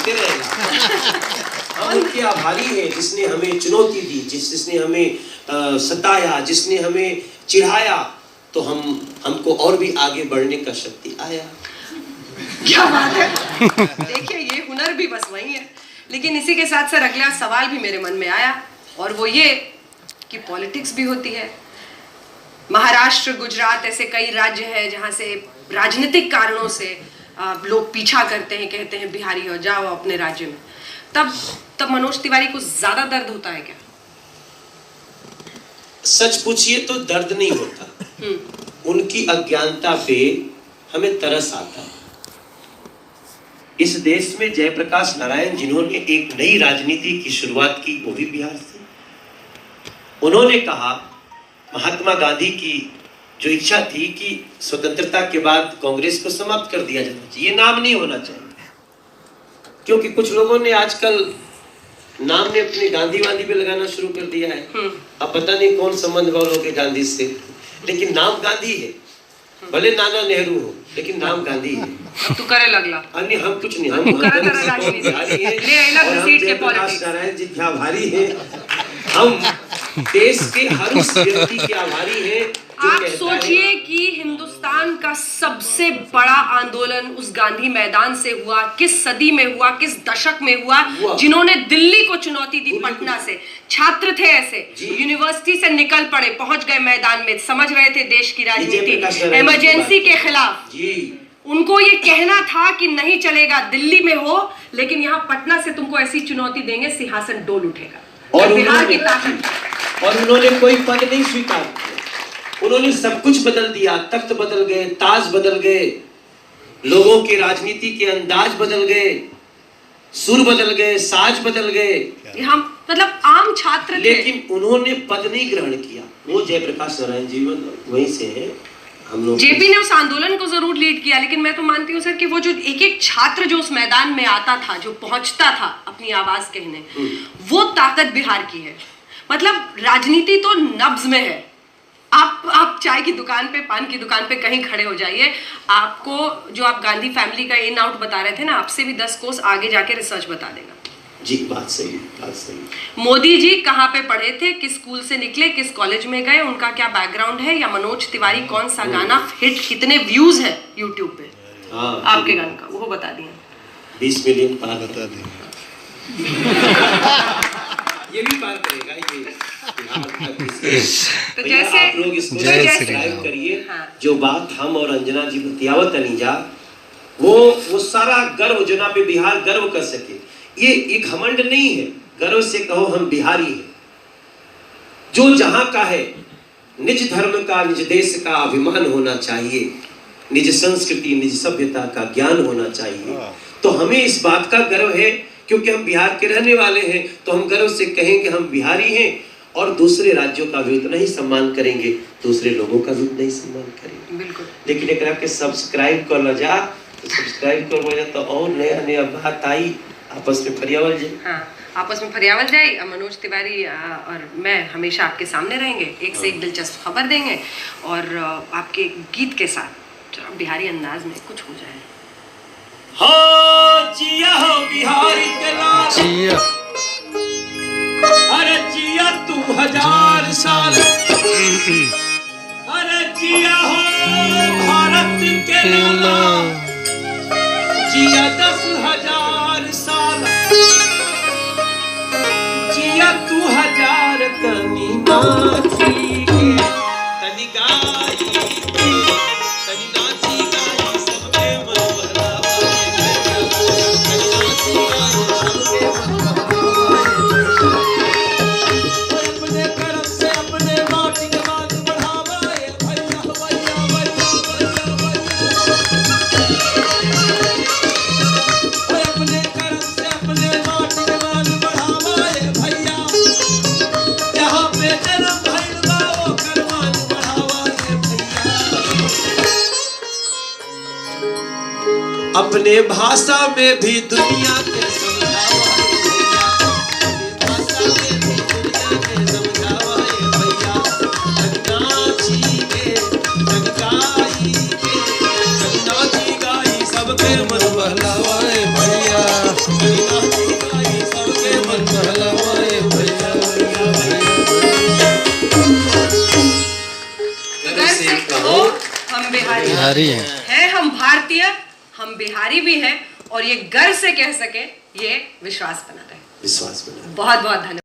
करते रहेगा। हम उनके आभारी हैं जिसने हमें चुनौती दी, जिसने हमें सताया, जिसने हमें चिढ़ाया, तो हमको और भी आगे बढ़ने का शक्ति आया। क्या बात है। देखिए ये हुनर भी बस वही है। लेकिन इसी के साथ सर अगला सवाल भी मेरे मन में आया, और वो ये कि पॉलिटिक्स भी होती है। महाराष्ट्र, गुजरात ऐसे कई राज्य हैं जहां से राजनीतिक कारणों से लोग पीछा करते हैं, कहते हैं बिहारी हो जाओ अपने राज्य में। तब मनोज तिवारी को ज्यादा दर्द होता है क्या? सच पूछिए तो दर्द नहीं होता, उनकी अज्ञानता पे हमें तरस आता है। इस देश में जयप्रकाश नारायण जिन्होंने एक नई राजनीति की शुरुआत की, वो भी बिहार से। उन्होंने कहा महात्मा गांधी की जो इच्छा थी कि स्वतंत्रता के बाद कांग्रेस को समाप्त कर दिया जाना चाहिए, नाम नहीं होना चाहिए। क्योंकि कुछ लोगों ने आजकल नाम ने अपने गांधी वांधी पे लगाना शुरू कर दिया है। अब पता नहीं कौन संबंध वालों के गांधी से, लेकिन नाम गांधी है। भले नाना नेहरू हो, लेकिन नाम गांधी है। तू करे लगला। अन्य हम कुछ नहीं, हम जयप्रकाश नारायण जी के आभारी हैं। हम देश के हर उस व्यक्ति के आभारी हैं। आप सोचिए कि हिंदुस्तान का सबसे बड़ा आंदोलन उस गांधी मैदान से हुआ, किस सदी में हुआ, किस दशक में हुआ, जिन्होंने दिल्ली को चुनौती दी। पटना से छात्र थे ऐसे, यूनिवर्सिटी से निकल पड़े, पहुंच गए मैदान में, समझ रहे थे देश की राजनीति, इमरजेंसी के खिलाफ। उनको ये कहना था कि नहीं चलेगा, दिल्ली में हो लेकिन यहाँ पटना से तुमको ऐसी चुनौती देंगे, सिंहासन डोल उठेगा। और बिहार की ताकत। और उन्होंने कोई पद नहीं स्वीकार किया, उन्होंने सब कुछ बदल दिया। तख्त बदल गए, ताज बदल गए, लोगों के राजनीति के अंदाज बदल गए, सुर बदल गए, साज बदल गए। हम मतलब आम छात्र थे, लेकिन उन्होंने पद नहीं ग्रहण किया। वो जयप्रकाश नारायण जी वहीं से हैं। हम लोग जेपी ने उस आंदोलन को जरूर लीड किया, लेकिन मैं तो मानती हूँ सर कि वो जो एक एक छात्र जो उस मैदान में आता था, जो पहुंचता था अपनी आवाज कहने, वो ताकत बिहार की है। मतलब राजनीति तो नब्ज में है। आप चाय की दुकान पे, पान की दुकान पे कहीं खड़े हो जाइए, आपको जो आप गांधी फैमिली का इन आउट बता रहे थे ना, आपसे भी 10 कोस आगे जाके रिसर्च बता देगा। जी बात सही, बात सही। मोदी जी कहाँ पे पढ़े थे, किस स्कूल से निकले, किस कॉलेज में गए, उनका क्या बैकग्राउंड है, या मनोज तिवारी कौन सा गाना हिट, कितने व्यूज है यूट्यूब पे आपके गाने का, वो बता दिए। 20 मिलियन पार बता दें। ये भी पार करेगा ये। तो जैसे आप लोग इसको सब्सक्राइब करिए। जो बात हम और अंजना जी बतियावत अनीजा, वो सारा गर्व जना पे बिहार गर्व कर सके। ये घमंड नहीं है, गर्व से कहो हम बिहारी हैं। जो जहां का है, निज धर्म का, निज देश का अभिमान होना चाहिए, निज संस्कृति, निज सभ्यता का ज्ञान होना चाहिए। तो हमें इस बात का गर्व है, क्योंकि हम बिहार के रहने वाले हैं, तो हम गर्व से कहेंगे हम बिहारी हैं। और दूसरे राज्यों का भी उतना ही सम्मान करेंगे, दूसरे लोगों का भी उतना ही सम्मान करेंगे। बिल्कुल। लेकिन एक आपके सब्सक्राइब कर लो जा, तो सब्सक्राइब कर लो जा, तो और नया नया बात आई, आपस में फरियावल जाए। हाँ, आपस में फरियावल जाए। मनोज तिवारी और मैं हमेशा आपके सामने रहेंगे, एक से एक दिलचस्प खबर देंगे, और आपके गीत के साथ बिहारी अंदाज में कुछ हो जाए। हो जिया हो बिहारी के लाल, जिया अरे जिया तू 1000 साल, अरे जिया हो भारत के लाला, जिया 10,000 साल, जिया तू 1000 तनी नाची के, तनी गाई के, तनी नाची गाई सबके मन बहलावा, तनी नाची गाई सबके मन बहलावा। अपने कर्म से अपने माटी के मान बढ़ावा, भैया भैया भैया भैया भैया। अपने कर्म से अपने माटी के मान बढ़ावा भैया, जहाँ पे जन्म भइल बा ओकर मान बढ़ावा भैया। अपने भाषा में भी दुनिया के समझावा भैया, अपने भाषा में भी दुनिया के समझावा भैया। नाची के, गाई के, नाची गाई सबके मन बहलावा भैया। तो हम बिहारी हैं, हम भारतीय, हम बिहारी भी हैं, और ये गर्व से कह सके, ये विश्वास बना रहे। विश्वास बना। बहुत बहुत धन्यवाद।